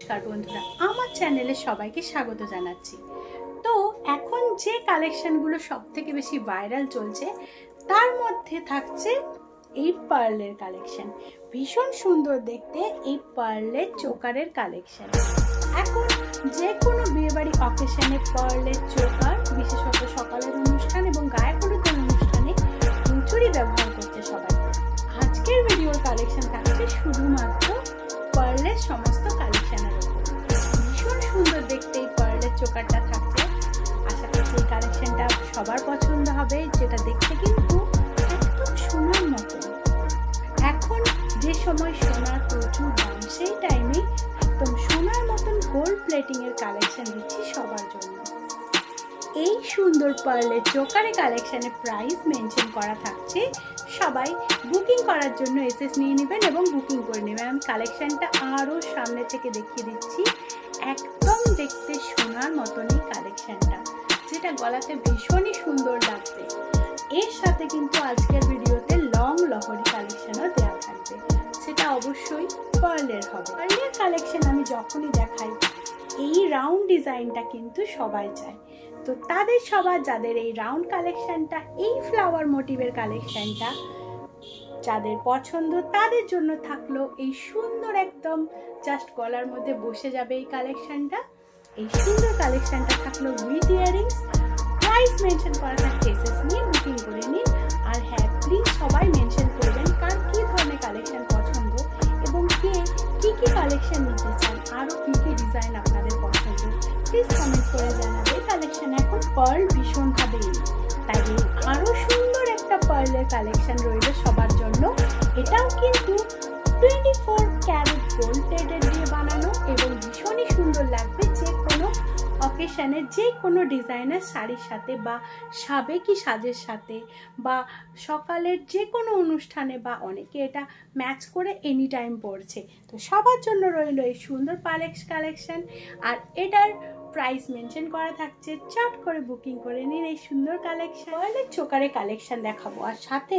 নমস্কার বন্ধুরা, আমার চ্যানেলে সবাইকে স্বাগত জানাচ্ছি। তো এখন যে কালেকশনগুলো সবথেকে বেশি ভাইরাল চলছে তার মধ্যে থাকছে এই পার্লের কালেকশন। ভীষণ সুন্দর দেখতে এই পার্লের চোকারের কালেকশন। এখন যে কোনো বিয়েবাড়ি অকেশনে পার্লের চোকার, বিশেষত সকালের অনুষ্ঠান এবং গায়ে হলুদের অনুষ্ঠানে প্রচুরই ব্যবহার করছে সবাই। আজকের ভিডিওর কালেকশন থাকছে শুধুমাত্র পার্লের সমস্ত কালেকশনের উপর। ভীষণ সুন্দর দেখতে এই পার্লের চোকারটা থাকছে। আশা করছি এই কালেকশনটা সবার পছন্দ হবে, যেটা দেখতে কিন্তু একদম সোনার মতো। এখন যে সময় সোনার প্রচুর দাম, সেই টাইমে একদম সোনার মতন গোল্ড প্লেটিং এর কালেকশন দিচ্ছি সবার জন্য। এই সুন্দর পার্লের চোকারে কালেকশনের প্রাইস মেনশন করা থাকছে। সবাই বুকিং করার জন্য এসএস নিয়ে নেবেন এবং বুকিং করে নেবেন। আমি কালেকশনটা আরও সামনে থেকে দেখিয়ে দিচ্ছি। একদম দেখতে সোনার মতনই কালেকশনটা, যেটা গলাতে ভীষণই সুন্দর লাগবে। এর সাথে কিন্তু আজকের ভিডিওতে লং লহরি কালেকশনও দেওয়া থাকবে, সেটা অবশ্যই পার্লের হবে। পার্লের কালেকশন আমি যখনই দেখাই, এই রাউন্ড ডিজাইনটা কিন্তু সবাই চায়। তো তাদের সবার যাদের এই রাউন্ড কালেকশনটা, এই ফ্লাওয়ার মোটিভের কালেকশনটা যাদের পছন্দ, তাদের জন্য থাকলো এই সুন্দর একদম জাস্ট গলার মধ্যে বসে যাবে এই কালেকশনটা। এই সুন্দর কালেকশনটা থাকলো উইথ ইয়ারিংস। প্রাইস মেনশন করা থাকছে, এসএস নিয়ে বুকিং করে নিন। আর হ্যাঁ, প্লিজ সবাই মেনশন করবেন কার কী ধরনের কালেকশন পছন্দ এবং কে কি কি কালেকশন নিতে চান, আরও কি কি ডিজাইন আপনাদের পছন্দ, প্লিজ কমেন্ট করে জানাবে। কালেকশন এখন পার্ল ভীষণভাবে, তাই আরও সুন্দর একটা পার্লের কালেকশন রইল সবার জন্য। এটাও কিন্তু 24 ক্যারেট গোল্ড প্লেটেড দিয়ে বানানো এবং ভীষণই সুন্দর লাগবে যে কোনো অকেশনে, যে কোনো ডিজাইনার শাড়ির সাথে বা সাবেকি সাজের সাথে বা সকালের যে কোনো অনুষ্ঠানে, বা অনেকে এটা ম্যাচ করে এনি টাইম পরছে। তো সবার জন্য রইল এই সুন্দর পার্লের কালেকশন। আর এটার প্রাইস মেনশন করা থাকছে, চট করে বুকিং করে নিন এই সুন্দর কালেকশন। পার্লের চোকারে কালেকশন দেখাবো, আর সাথে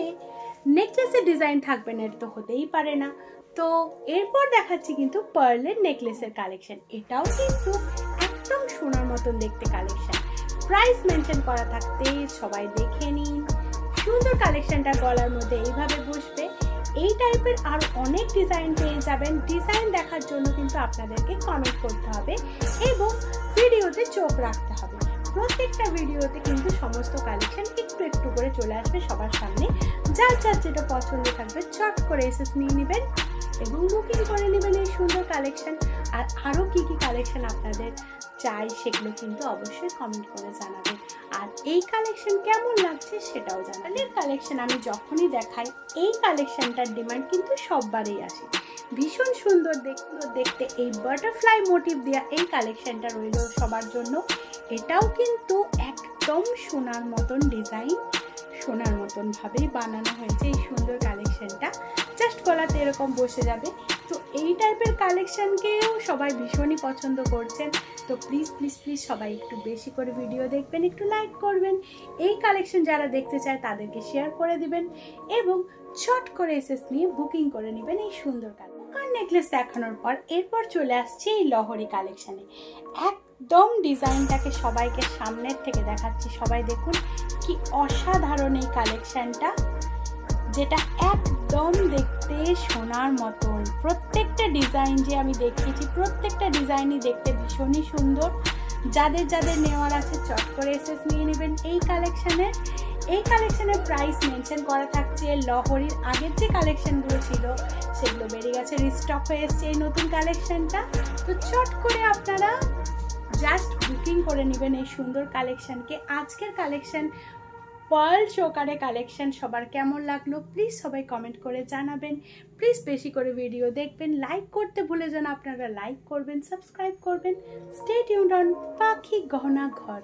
নেকলেসের ডিজাইন থাকবে না, এটা তো হতেই পারে না। তো এরপর দেখাচ্ছি কিন্তু পার্লের নেকলেসের কালেকশন। এটাও কিন্তু একদম সোনার মতন দেখতে কালেকশন। প্রাইস মেনশন করা থাকতে সবাই দেখে নিন। সুন্দর কালেকশনটা গলার মধ্যে এইভাবে বসবে। এই টাইপের আর অনেক ডিজাইন পেয়ে যাবেন। ডিজাইন দেখার জন্য কিন্তু আপনাদেরকে কমেন্ট করতে হবে এবং ভিডিওতে চোখ রাখতে হবে। প্রত্যেকটা ভিডিওতে কিন্তু সমস্ত কালেকশন একটু একটু করে চলে আসবে সবার সামনে। যার যার যেটা পছন্দ থাকবে চট করে এসএস নিয়ে নেবেন এবং বুকিং করে নেবেন এই সুন্দর কালেকশন। আর আরও কি কি কালেকশন আপনাদের চাই সেগুলো কিন্তু অবশ্যই কমেন্ট করে জানাবেন। আর এই কালেকশন কেমন লাগছে সেটাও জানাবেন। এর কালেকশন আমি যখনই দেখাই, এই কালেকশনটার ডিমান্ড কিন্তু সববারই আসে। ভীষণ সুন্দর দেখতে এই বাটারফ্লাই মোটিভ দেওয়া এই কালেকশনটা রইল সবার জন্য। এটাও কিন্তু একদম সোনার মতন ডিজাইন, সোনার মতন ভাবেই বানানো হয়েছে এই সুন্দর কালেকশনটা। জাস্ট গলাতে এরকম বসে যাবে। তো এই টাইপের কালেকশনকেও সবাই ভীষণই পছন্দ করছেন। তো প্লিজ প্লিজ প্লিজ সবাই একটু বেশি করে ভিডিও দেখবেন, একটু লাইক করবেন। এই কালেকশন যারা দেখতে চায় তাদেরকে শেয়ার করে দিবেন এবং চট করে এসএস নিয়ে বুকিং করে নেবেন এই সুন্দর কালেকশন। নেকলেস দেখানোর পর এরপর চলে আসছে এই লহরি কালেকশনে। একদম ডিজাইনটাকে সবাইকে সামনের থেকে দেখাচ্ছি, সবাই দেখুন কি অসাধারণ এই কালেকশনটা, যেটা একদম দেখতে সোনার মতন। প্রত্যেকটা ডিজাইন যে আমি দেখিয়েছি, প্রত্যেকটা ডিজাইনই দেখতে ভীষণই সুন্দর। যাদের যাদের নেওয়ার আছে চট করে এসএস নিয়ে নেবেন এই কালেকশনের। এই কালেকশনের প্রাইস মেনশন করা থাকছে। লহরির আগের যে কালেকশনগুলো ছিল সেগুলো বেরিয়ে গেছে, রিস্টক হয়ে এসছে এই নতুন কালেকশনটা। তো চট করে আপনারা জাস্ট বুকিং করে নেবেন এই সুন্দর কালেকশনকে। আজকের কালেকশন পার্ল চোকারে কালেকশন সবার কেমন লাগলো প্লিজ সবাই কমেন্ট করে জানাবেন। প্লিজ বেশি করে ভিডিও দেখবেন, লাইক করতে ভুলে যান আপনারা, লাইক করবেন, সাবস্ক্রাইব করবেন। স্টে টিউনড অন পাখি গহনা ঘর।